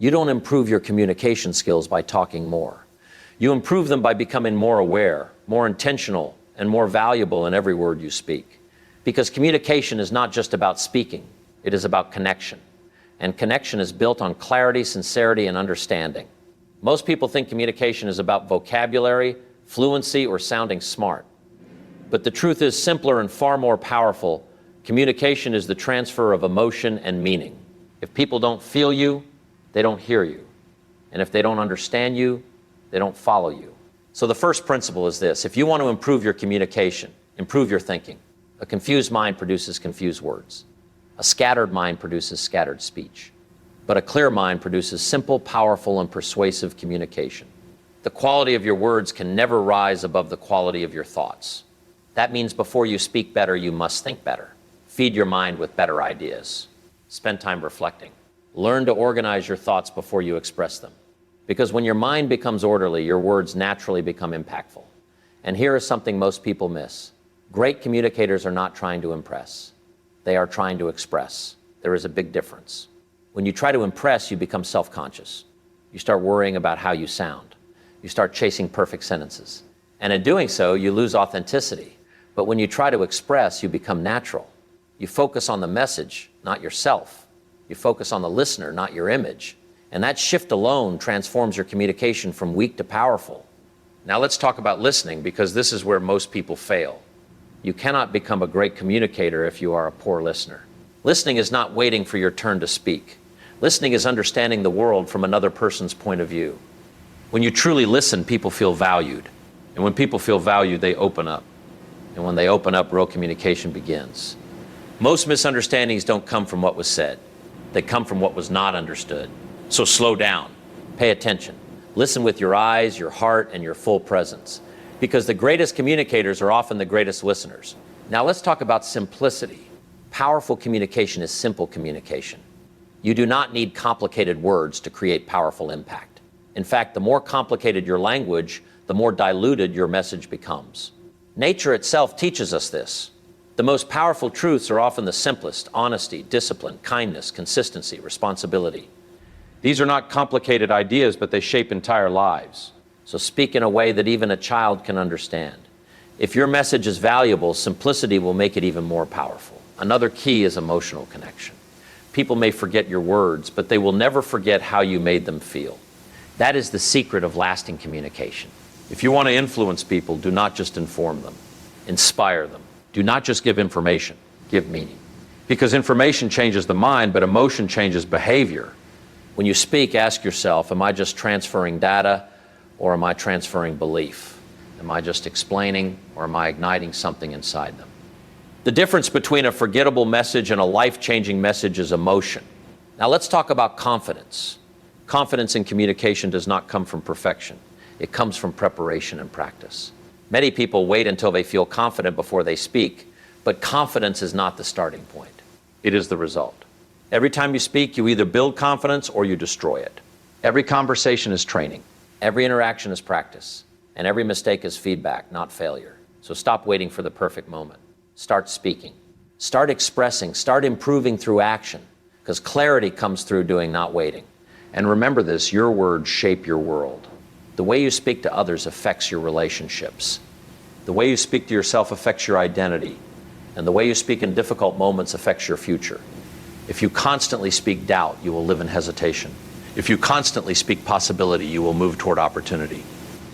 You don't improve your communication skills by talking more. You improve them by becoming more aware, more intentional, and more valuable in every word you speak. Because communication is not just about speaking, it is about connection. And connection is built on clarity, sincerity, and understanding. Most people think communication is about vocabulary, fluency, or sounding smart. But the truth is simpler and far more powerful. Communication is the transfer of emotion and meaning. If people don't feel you, they don't hear you. And if they don't understand you, they don't follow you. So the first principle is this: if you want to improve your communication, improve your thinking. A confused mind produces confused words. A scattered mind produces scattered speech. But a clear mind produces simple, powerful, and persuasive communication. The quality of your words can never rise above the quality of your thoughts. That means before you speak better, you must think better. Feed your mind with better ideas. Spend time reflecting. Learn to organize your thoughts before you express them. Because when your mind becomes orderly, your words naturally become impactful. And here is something most people miss. Great communicators are not trying to impress. They are trying to express. There is a big difference. When you try to impress, you become self-conscious. You start worrying about how you sound. You start chasing perfect sentences. And in doing so, you lose authenticity. But when you try to express, you become natural. You focus on the message, not yourself. You focus on the listener, not your image. And that shift alone transforms your communication from weak to powerful. Now let's talk about listening, because this is where most people fail. You cannot become a great communicator if you are a poor listener. Listening is not waiting for your turn to speak. Listening is understanding the world from another person's point of view. When you truly listen, people feel valued. And when people feel valued, they open up. And when they open up, real communication begins. Most misunderstandings don't come from what was said. They come from what was not understood. So slow down. Pay attention. Listen with your eyes, your heart, and your full presence. Because the greatest communicators are often the greatest listeners. Now let's talk about simplicity. Powerful communication is simple communication. You do not need complicated words to create powerful impact. In fact, the more complicated your language, the more diluted your message becomes. Nature itself teaches us this. The most powerful truths are often the simplest: honesty, discipline, kindness, consistency, responsibility. These are not complicated ideas, but they shape entire lives. So speak in a way that even a child can understand. If your message is valuable, simplicity will make it even more powerful. Another key is emotional connection. People may forget your words, but they will never forget how you made them feel. That is the secret of lasting communication. If you want to influence people, do not just inform them. Inspire them. Do not just give information, give meaning. Because information changes the mind, but emotion changes behavior. When you speak, ask yourself, am I just transferring data, or am I transferring belief? Am I just explaining, or am I igniting something inside them? The difference between a forgettable message and a life-changing message is emotion. Now let's talk about confidence. Confidence in communication does not come from perfection. It comes from preparation and practice. Many people wait until they feel confident before they speak, but confidence is not the starting point. It is the result. Every time you speak, you either build confidence or you destroy it. Every conversation is training. Every interaction is practice. And every mistake is feedback, not failure. So stop waiting for the perfect moment. Start speaking. Start expressing. Start improving through action. Because clarity comes through doing, not waiting. And remember this: your words shape your world. The way you speak to others affects your relationships. The way you speak to yourself affects your identity. And the way you speak in difficult moments affects your future. If you constantly speak doubt, you will live in hesitation. If you constantly speak possibility, you will move toward opportunity.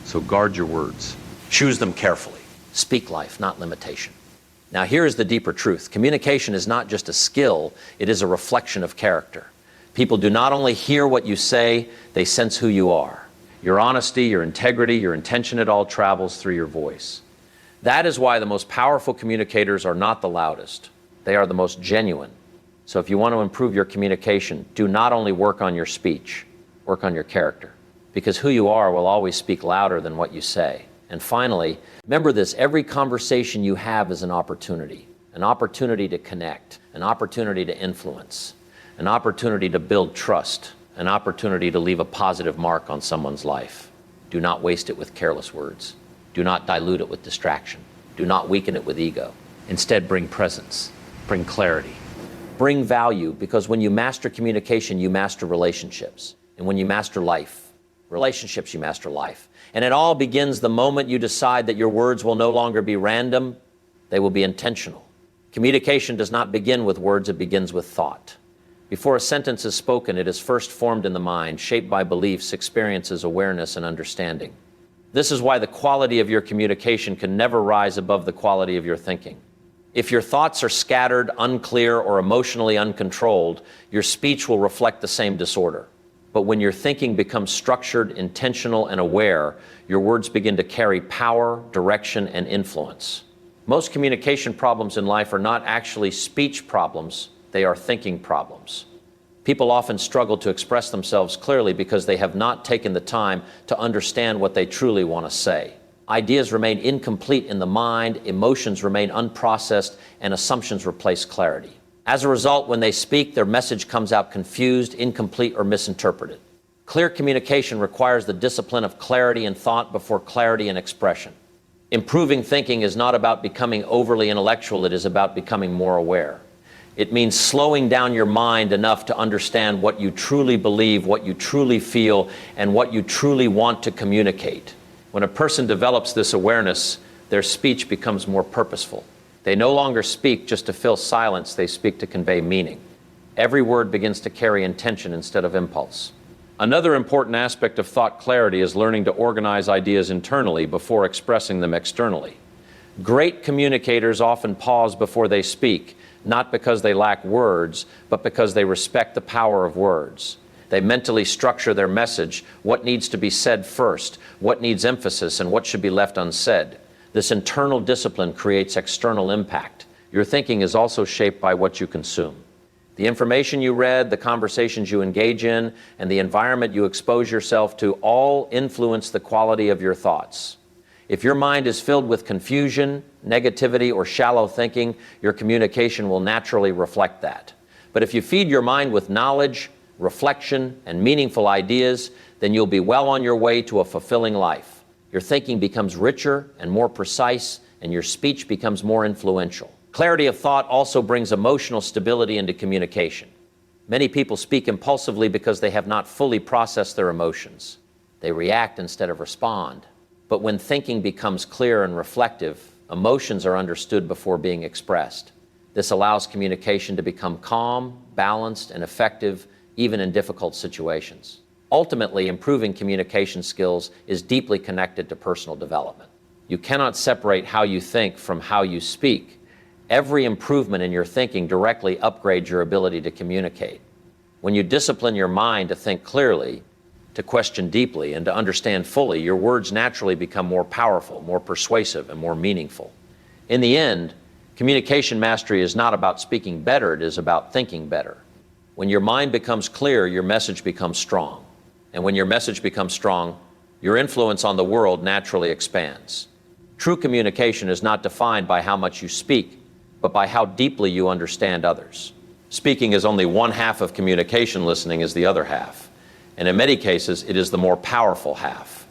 So guard your words. Choose them carefully. Speak life, not limitation. Now here is the deeper truth. Communication is not just a skill, it is a reflection of character. People do not only hear what you say, they sense who you are. Your honesty, your integrity, your intention, it all travels through your voice. That is why the most powerful communicators are not the loudest. They are the most genuine. So if you want to improve your communication, do not only work on your speech, work on your character. Because who you are will always speak louder than what you say. And finally, remember this: every conversation you have is an opportunity to connect, an opportunity to influence, an opportunity to build trust, an opportunity to leave a positive mark on someone's life. Do not waste it with careless words. Do not dilute it with distraction. Do not weaken it with ego. Instead, bring presence, bring clarity, bring value, because when you master communication, you master relationships. And when you master life, relationships, you master life. And it all begins the moment you decide that your words will no longer be random, they will be intentional. Communication does not begin with words, it begins with thought. Before a sentence is spoken, it is first formed in the mind, shaped by beliefs, experiences, awareness, and understanding. This is why the quality of your communication can never rise above the quality of your thinking. If your thoughts are scattered, unclear, or emotionally uncontrolled, your speech will reflect the same disorder. But when your thinking becomes structured, intentional, and aware, your words begin to carry power, direction, and influence. Most communication problems in life are not actually speech problems, they are thinking problems. People often struggle to express themselves clearly because they have not taken the time to understand what they truly want to say. Ideas remain incomplete in the mind, emotions remain unprocessed, and assumptions replace clarity. As a result, when they speak, their message comes out confused, incomplete, or misinterpreted. Clear communication requires the discipline of clarity in thought before clarity in expression. Improving thinking is not about becoming overly intellectual, it is about becoming more aware. It means slowing down your mind enough to understand what you truly believe, what you truly feel, and what you truly want to communicate. When a person develops this awareness, their speech becomes more purposeful. They no longer speak just to fill silence, they speak to convey meaning. Every word begins to carry intention instead of impulse. Another important aspect of thought clarity is learning to organize ideas internally before expressing them externally. Great communicators often pause before they speak, not because they lack words, but because they respect the power of words. They mentally structure their message, what needs to be said first, what needs emphasis, and what should be left unsaid. This internal discipline creates external impact. Your thinking is also shaped by what you consume. The information you read, the conversations you engage in, and the environment you expose yourself to all influence the quality of your thoughts. If your mind is filled with confusion, negativity, or shallow thinking, your communication will naturally reflect that. But if you feed your mind with knowledge, reflection, and meaningful ideas, then you'll be well on your way to a fulfilling life. Your thinking becomes richer and more precise, and your speech becomes more influential. Clarity of thought also brings emotional stability into communication. Many people speak impulsively because they have not fully processed their emotions. They react instead of respond. But when thinking becomes clear and reflective, emotions are understood before being expressed. This allows communication to become calm, balanced, and effective, even in difficult situations. Ultimately, improving communication skills is deeply connected to personal development. You cannot separate how you think from how you speak. Every improvement in your thinking directly upgrades your ability to communicate. When you discipline your mind to think clearly, to question deeply, and to understand fully, your words naturally become more powerful, more persuasive, and more meaningful. In the end, communication mastery is not about speaking better, it is about thinking better. When your mind becomes clear, your message becomes strong. And when your message becomes strong, your influence on the world naturally expands. True communication is not defined by how much you speak, but by how deeply you understand others. Speaking is only one half of communication, listening is the other half. And in many cases, it is the more powerful half.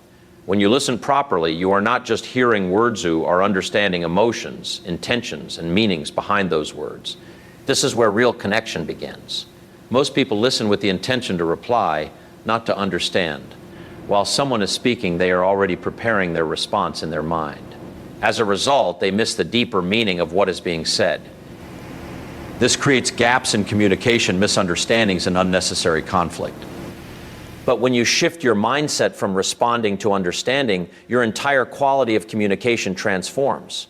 When you listen properly, you are not just hearing words or understanding emotions, intentions, and meanings behind those words. This is where real connection begins. Most people listen with the intention to reply, not to understand. While someone is speaking, they are already preparing their response in their mind. As a result, they miss the deeper meaning of what is being said. This creates gaps in communication, misunderstandings, and unnecessary conflict. But when you shift your mindset from responding to understanding, your entire quality of communication transforms.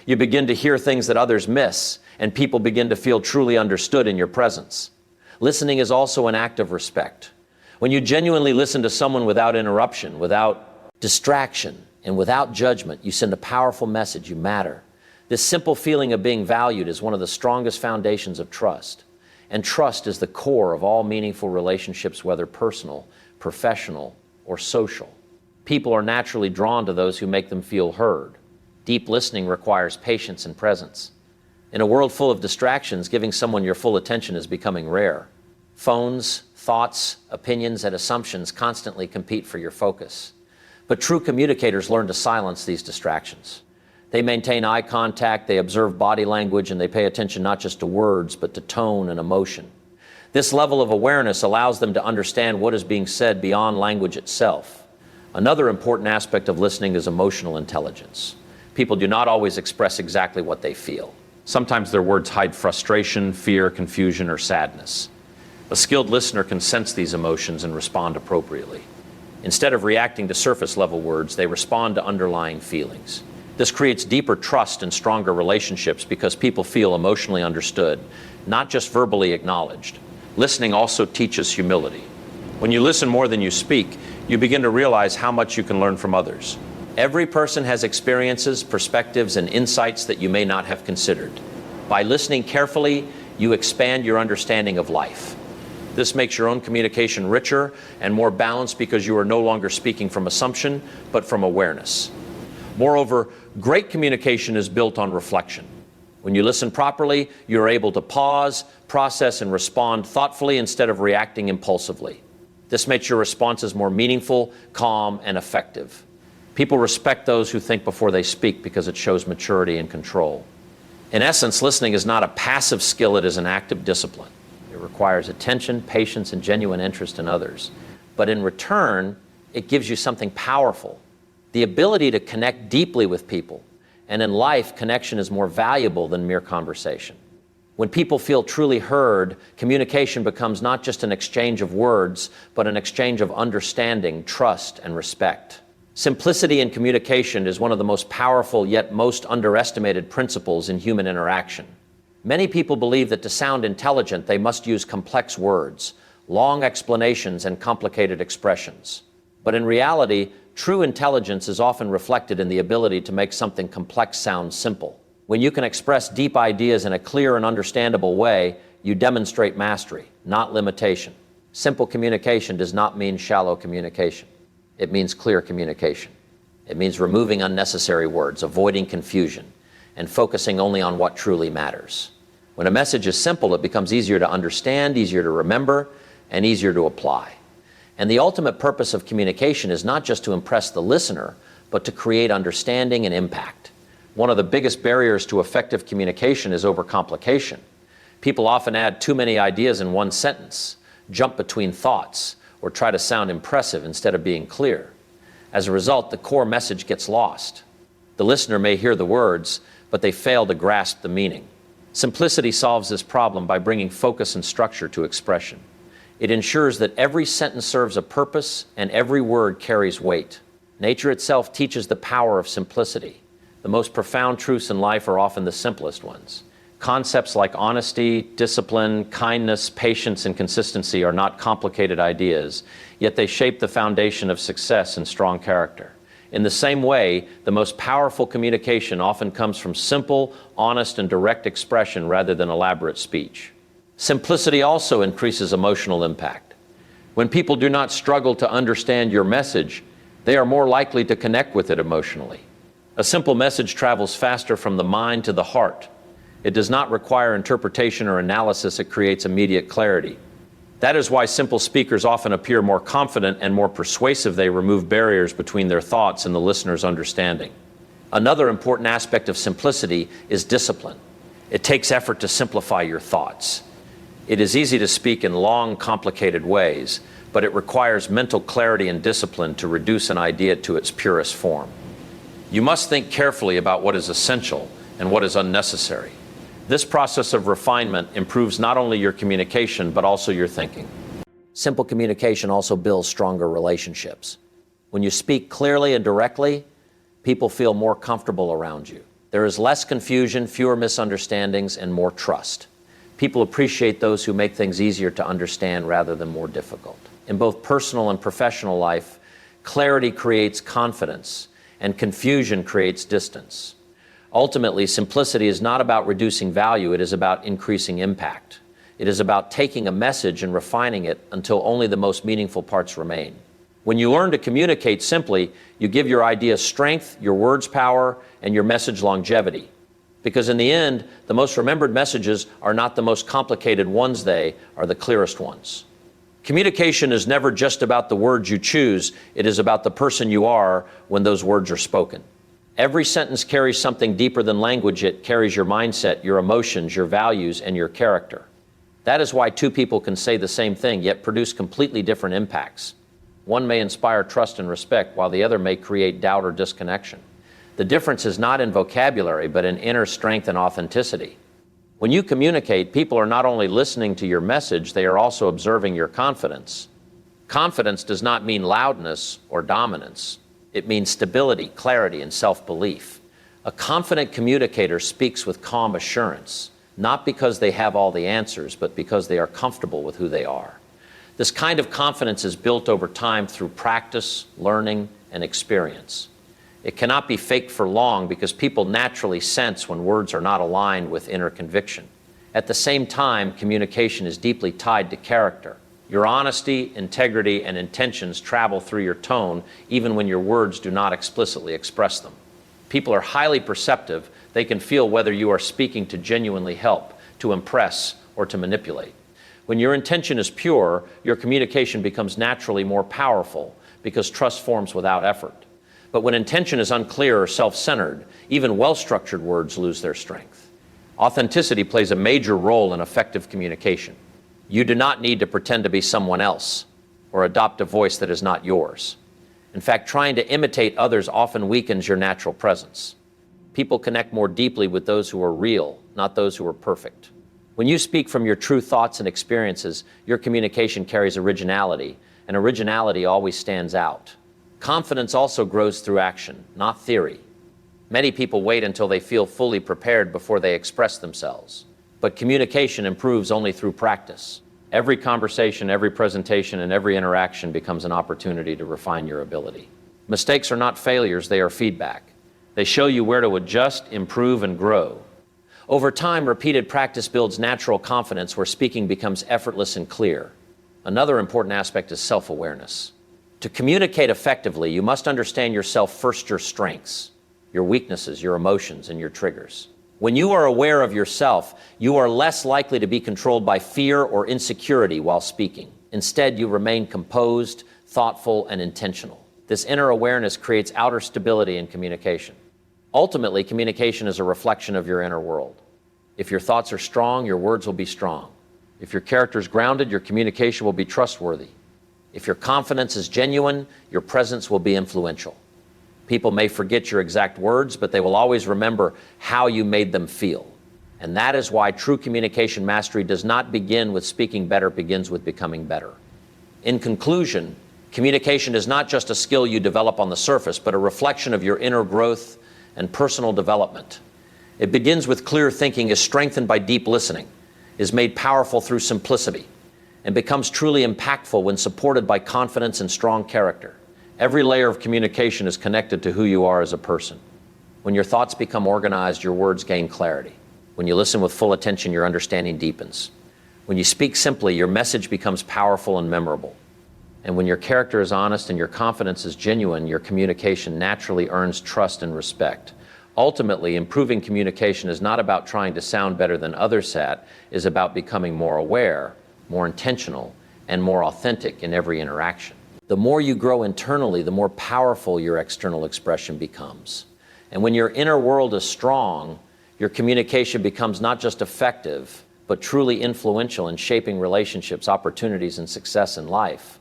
You begin to hear things that others miss, and people begin to feel truly understood in your presence. Listening is also an act of respect. When you genuinely listen to someone without interruption, without distraction, and without judgment, you send a powerful message: you matter. This simple feeling of being valued is one of the strongest foundations of trust. And trust is the core of all meaningful relationships, whether personal, professional, or social. People are naturally drawn to those who make them feel heard. Deep listening requires patience and presence. In a world full of distractions, giving someone your full attention is becoming rare. Phones, thoughts, opinions, and assumptions constantly compete for your focus. But true communicators learn to silence these distractions. They maintain eye contact, they observe body language, and they pay attention not just to words, but to tone and emotion. This level of awareness allows them to understand what is being said beyond language itself. Another important aspect of listening is emotional intelligence. People do not always express exactly what they feel. Sometimes their words hide frustration, fear, confusion, or sadness. A skilled listener can sense these emotions and respond appropriately. Instead of reacting to surface-level words, they respond to underlying feelings. This creates deeper trust and stronger relationships because people feel emotionally understood, not just verbally acknowledged. Listening also teaches humility. When you listen more than you speak, you begin to realize how much you can learn from others. Every person has experiences, perspectives, and insights that you may not have considered. By listening carefully, you expand your understanding of life. This makes your own communication richer and more balanced because you are no longer speaking from assumption, but from awareness. Moreover, great communication is built on reflection. When you listen properly, you're able to pause, process, and respond thoughtfully instead of reacting impulsively. This makes your responses more meaningful, calm, and effective. People respect those who think before they speak because it shows maturity and control. In essence, listening is not a passive skill, it is an active discipline. It requires attention, patience, and genuine interest in others. But in return, it gives you something powerful, the ability to connect deeply with people. And in life, connection is more valuable than mere conversation. When people feel truly heard, communication becomes not just an exchange of words, but an exchange of understanding, trust, and respect. Simplicity in communication is one of the most powerful yet most underestimated principles in human interaction. Many people believe that to sound intelligent, they must use complex words, long explanations, and complicated expressions. But in reality, true intelligence is often reflected in the ability to make something complex sound simple. When you can express deep ideas in a clear and understandable way, you demonstrate mastery, not limitation. Simple communication does not mean shallow communication. It means clear communication. It means removing unnecessary words, avoiding confusion, and focusing only on what truly matters. When a message is simple, it becomes easier to understand, easier to remember, and easier to apply. And the ultimate purpose of communication is not just to impress the listener, but to create understanding and impact. One of the biggest barriers to effective communication is overcomplication. People often add too many ideas in one sentence, jump between thoughts, or try to sound impressive instead of being clear. As a result, the core message gets lost. The listener may hear the words, but they fail to grasp the meaning. Simplicity solves this problem by bringing focus and structure to expression. It ensures that every sentence serves a purpose and every word carries weight. Nature itself teaches the power of simplicity. The most profound truths in life are often the simplest ones. Concepts like honesty, discipline, kindness, patience, and consistency are not complicated ideas, yet they shape the foundation of success and strong character. In the same way, the most powerful communication often comes from simple, honest, and direct expression rather than elaborate speech. Simplicity also increases emotional impact. When people do not struggle to understand your message, they are more likely to connect with it emotionally. A simple message travels faster from the mind to the heart. It does not require interpretation or analysis, it creates immediate clarity. That is why simple speakers often appear more confident and more persuasive. They remove barriers between their thoughts and the listener's understanding. Another important aspect of simplicity is discipline. It takes effort to simplify your thoughts. It is easy to speak in long, complicated ways, but it requires mental clarity and discipline to reduce an idea to its purest form. You must think carefully about what is essential and what is unnecessary. This process of refinement improves not only your communication, but also your thinking. Simple communication also builds stronger relationships. When you speak clearly and directly, people feel more comfortable around you. There is less confusion, fewer misunderstandings, and more trust. People appreciate those who make things easier to understand rather than more difficult. In both personal and professional life, clarity creates confidence, and confusion creates distance. Ultimately, simplicity is not about reducing value, it is about increasing impact. It is about taking a message and refining it until only the most meaningful parts remain. When you learn to communicate simply, you give your ideas strength, your words power, and your message longevity. Because in the end, the most remembered messages are not the most complicated ones, they are the clearest ones. Communication is never just about the words you choose, it is about the person you are when those words are spoken. Every sentence carries something deeper than language. It carries your mindset, your emotions, your values, and your character. That is why two people can say the same thing, yet produce completely different impacts. One may inspire trust and respect, while the other may create doubt or disconnection. The difference is not in vocabulary, but in inner strength and authenticity. When you communicate, people are not only listening to your message, they are also observing your confidence. Confidence does not mean loudness or dominance. It means stability, clarity, and self-belief. A confident communicator speaks with calm assurance, not because they have all the answers, but because they are comfortable with who they are. This kind of confidence is built over time through practice, learning, and experience. It cannot be faked for long because people naturally sense when words are not aligned with inner conviction. At the same time, communication is deeply tied to character. Your honesty, integrity, and intentions travel through your tone even when your words do not explicitly express them. People are highly perceptive. They can feel whether you are speaking to genuinely help, to impress, or to manipulate. When your intention is pure, your communication becomes naturally more powerful because trust forms without effort. But when intention is unclear or self-centered, even well-structured words lose their strength. Authenticity plays a major role in effective communication. You do not need to pretend to be someone else or adopt a voice that is not yours. In fact, trying to imitate others often weakens your natural presence. People connect more deeply with those who are real, not those who are perfect. When you speak from your true thoughts and experiences, your communication carries originality, and originality always stands out. Confidence also grows through action, not theory. Many people wait until they feel fully prepared before they express themselves. But communication improves only through practice. Every conversation, every presentation, and every interaction becomes an opportunity to refine your ability. Mistakes are not failures, they are feedback. They show you where to adjust, improve, and grow. Over time, repeated practice builds natural confidence where speaking becomes effortless and clear. Another important aspect is self-awareness. To communicate effectively, you must understand yourself first, your strengths, your weaknesses, your emotions, and your triggers. When you are aware of yourself, you are less likely to be controlled by fear or insecurity while speaking. Instead, you remain composed, thoughtful, and intentional. This inner awareness creates outer stability in communication. Ultimately, communication is a reflection of your inner world. If your thoughts are strong, your words will be strong. If your character is grounded, your communication will be trustworthy. If your confidence is genuine, your presence will be influential. People may forget your exact words, but they will always remember how you made them feel. And that is why true communication mastery does not begin with speaking better, it begins with becoming better. In conclusion, communication is not just a skill you develop on the surface, but a reflection of your inner growth and personal development. It begins with clear thinking, is strengthened by deep listening, is made powerful through simplicity, and becomes truly impactful when supported by confidence and strong character. Every layer of communication is connected to who you are as a person. When your thoughts become organized, your words gain clarity. When you listen with full attention, your understanding deepens. When you speak simply, your message becomes powerful and memorable. And when your character is honest and your confidence is genuine, your communication naturally earns trust and respect. Ultimately, improving communication is not about trying to sound better than others at, it is about becoming more aware, more intentional, and more authentic in every interaction. The more you grow internally, the more powerful your external expression becomes. And when your inner world is strong, your communication becomes not just effective, but truly influential in shaping relationships, opportunities, and success in life.